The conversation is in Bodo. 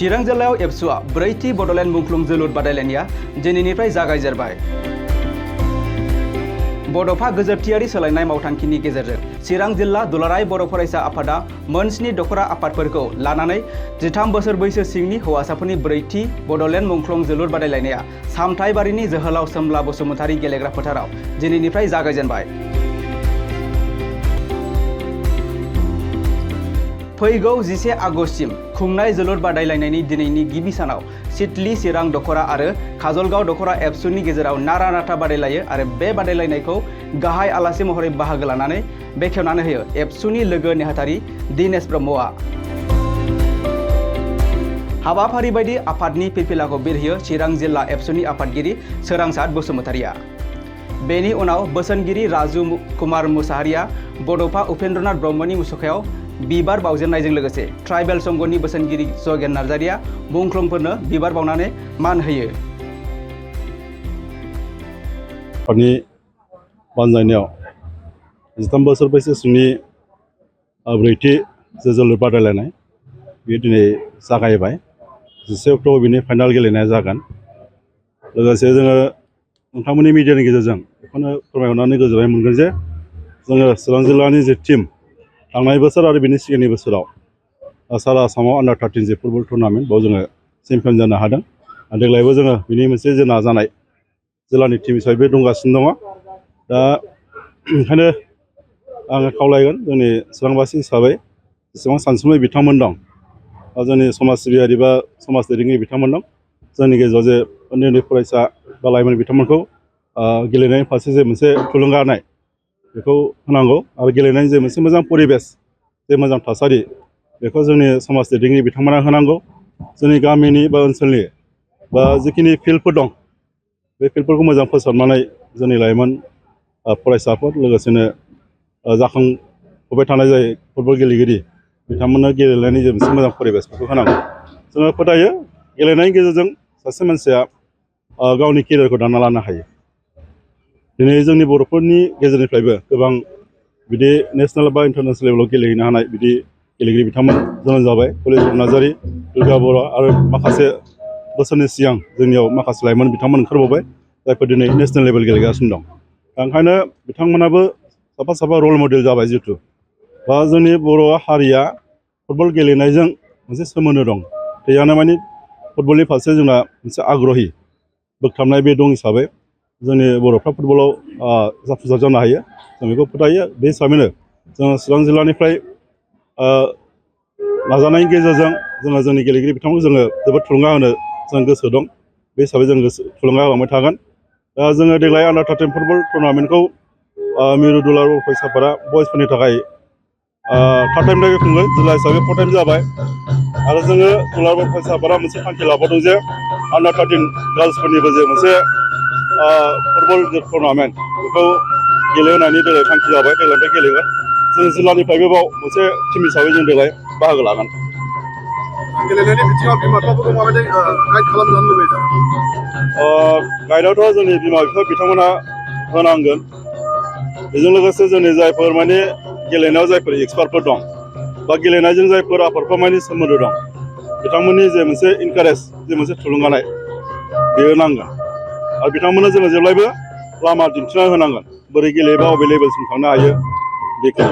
चिरां जिल्लायाव एबसुआ ब्रैथि बड'लेण्ड मुंख्लं जोलुर बादायलायनाया दिनैनिफ्राय जागायजेरबाय। बड'फा गोजोरथियारि सोलायनाय मावथांखिनि गेजेरजों चिरां जिल्ला दुलाराय बर' फरायसा आफादा मोन 7 दख'रा आफादफोरखौ लानानै 13 बोसोर बैसो सिंनि हौवासाफोरनि ब्रैथि बड'लेण्ड मुंख्लं जोलुर बादायलायनाया सामथाइबारिनि जोहोलाव सोमला बसुमतारी गेलेग्रा फोथाराव दिनैनिफ्राय जागायजेनबाय। फैगौ 11 आगस्टसिम खुंनाय जोलुर बादायलायनायनि दिनैनि गिबि सानाव सिडली चिरां दख'रा आरो काजलगाव दख'रा एबसुनि गेजेराव नारा नाथा बादायलायो आरो बे बादायलायनायखौ गाहाय आलासि महरै बाहागो लानानै बेखेवनानै होयो एबसुनि लोगो नेहाथारि दिनेश ब्रह्मआ। हाबाफारि बायदि आफादनि फिरफिलाखौ बिरहोयो चिरां जिल्ला एबसुनि आफादगिरि सोरांसार बसुमतारीआ। बेनि उनाव बोसोनगिरि राजु कुमार मुसाहारिया बड'फा उपेन्द्रनाथ ब्रह्मनि मुसुखायाव बिबार बावजेननायजों लोगोसे ट्राइबेल संघनि बोसोनगिरि जगेन नार्जारिया मुंख्लंफोरनो बिबार बावनानै मान होयो। आफादनि बानजायनायाव 13 बोसोर बैसोनि ब्रैथि जोलुर बादायलायनाय बेयो दिनै जागायबाय। 11 अक्ट'आव बिनि फाइनाल गेलेनाया जागोन। लोगोसे जोङो नोंथांमोननि मिडियानि गेजेरजों बेखौनो फोरमायहरनानै गोजोननाय मोनगोन जे जोङो चिरां जिल्लानि जे टीम थांनाय बोसोर आरो बिनि सिगांनि बोसोराव सारा आसामाव आन्डार 13 जे फुटबल टुर्नामेन्ट बाव जोङो चेम्पियन जानो हादों। देग्लायबो जोङो बिनि मोनसे जे नाजानाय जिल्लानि टीम हिसाबै दंगासिनो दङ। दा ओंखायनो आङो खावलायगोन जोंनि चिरांबासि हिसाबै जेसेबां सानसुमै बिथांमोन दं जोंनि समाज सिबियारि बा समाज दैदेनगिरि बिथांमोन दं जोंनि गेजेराव जे उन्दै उन्दै फरायसा बा लाइमोन बिथांमोनखौ गेलेनायनि फारसे जे मोनसे थुलुंगा होनाय बेखौ होनांगौ आरो गेलेनायनि जे मोनसे मोजां परिबेस जे मोजां थासारि बेखौ जोंनि समाज दैदेनगिरि बिथांमोना होनांगौ। जोंनि गामिनि बा ओनसोलनि बा जिखिनि फिल्डफोर दं बे फिल्डफोरखौ मोजां फोसाबनानै जोंनि लाइमोन फरायसाफोर लोगोसेनो जाखांफुबाय थानाय जाय फुटबल गेलेगिरि बिथांमोननो गेलेनायनि जे मोनसे मोजां परिबेसफोरखौ होनांगौ। जोङो फोथायो गेलेनायनि गेजेरजों सासे मानसिया गावनि केरियारखौ दाना लानो हायो। दिनै जोंनि बर'फोरनि गेजेरनिफ्रायबो गोबां बिदि नेसनेल बा इन्टारनेसनेल लेभेलाव गेलेहैनो हानाय बिदि गेलेगिरि बिथांमोन जोनोम जाबाय। हलिचरन नार्जारि, दुर्गा बर' आरो माखासे बोसोरनि सिगां जोंनियाव माखासे लाइमोन बिथांमोन ओंखारबावबाय जायफोर दिनै नेसनेल लेभेल गेलेगासिनो दं। ओंखायनो बिथांमोनाबो साफा साफा रल मडेल जाबाय जिहेथु बा जोंनि बर' हारिया फुटबल गेलेनायजों मोनसे सोमोन्दो दं। थैयानो मानि फुटबलनि फारसे जोंना मोनसे आग्रही बोगथाबनाय बे दं हिसाबै जोंनि बर'फ्रा फुटबलाव जाफुंसार जानो हायो जों बेखौ फोथायो। बे हिसाबैनो जोङो चिरां जिल्लानिफ्राय नाजानायनि गेजेरजों जोङो जोंनि गेलेगिरि बिथांमोनखौ जोङो जोबोद थुलुंगा होनो जों गोसो दं। बे हिसाबै जों थुलुंगा होलांबाय थागोन। दा जोङो देग्लाय आन्डार 13 फुटबल टुर्नामेन्टखौ मिरु दुलाराय बर' फरायसाफोरा बयसफोरनि थाखाय 3 टाइम खुङो। जिल्ला हिसाबै 4 टाइम जाबाय आरो जोङो दुलाराय बर' फरायसाफोरा मोनसे थांखि लाबावदों जे आन्डार 13 गार्लसफोरनिबो जे मोनसे फुटबल टुर्नामेन्ट बेखौ गेलेहोनायनि देग्लाय थांखि जाबाय। देग्लायनिफ्राय गेलेगोन। जों जिल्लानिफ्रायबो बाव मोनसे टिम हिसाबै जों देग्लाय बाहागो लागोन। गेलेनायनि बिथिङाव बिमा बिफाफोरखौ माबायदि गाइड खालामजानो लुबैदों? गाइडआवथ' जोंनि बिमा बिफा बिथांमोना होनांगोन। बेजों लोगोसे जोंनि जायफोर माने गेलेनायाव जायफोर एक्सपार्टफोर दं बा गेलेनायजों जायफोर आफादफोर माने सोमोन्दो दं बिथांमोननि जे मोनसे इनकारेज जे मोनसे थुलुंगानाय बेयो नांगोन आरो बिथांमोननो जोङो जेब्लायबो लामा दिन्थिना होनांगोन बोरै गेलेयोबा अबे लेभेलसिम थांनो हायो बेखौ।